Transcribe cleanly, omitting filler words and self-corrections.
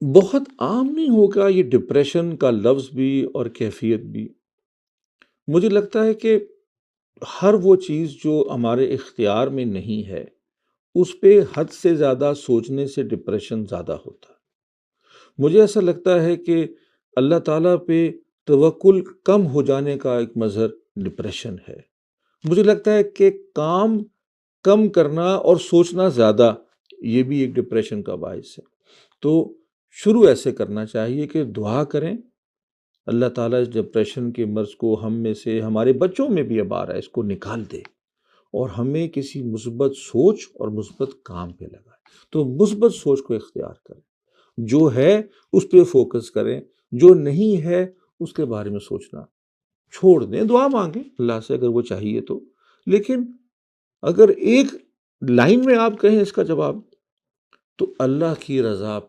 بہت عام نہیں ہوگا یہ ڈپریشن کا لفظ بھی اور کیفیت بھی۔ مجھے لگتا ہے کہ ہر وہ چیز جو ہمارے اختیار میں نہیں ہے، اس پہ حد سے زیادہ سوچنے سے ڈپریشن زیادہ ہوتا ہے۔ مجھے ایسا لگتا ہے کہ اللہ تعالیٰ پہ توکل کم ہو جانے کا ایک مظہر ڈپریشن ہے۔ مجھے لگتا ہے کہ کام کم کرنا اور سوچنا زیادہ، یہ بھی ایک ڈپریشن کا باعث ہے۔ تو شروع ایسے کرنا چاہیے کہ دعا کریں، اللہ تعالیٰ اس ڈپریشن کے مرض کو ہم میں سے، ہمارے بچوں میں بھی اب آ رہا ہے، اس کو نکال دے اور ہمیں کسی مثبت سوچ اور مثبت کام پہ لگائے۔ تو مثبت سوچ کو اختیار کریں، جو ہے اس پہ فوکس کریں، جو نہیں ہے اس کے بارے میں سوچنا چھوڑ دیں۔ دعا مانگیں اللہ سے اگر وہ چاہیے تو، لیکن اگر ایک لائن میں آپ کہیں اس کا جواب، تو اللہ کی رضا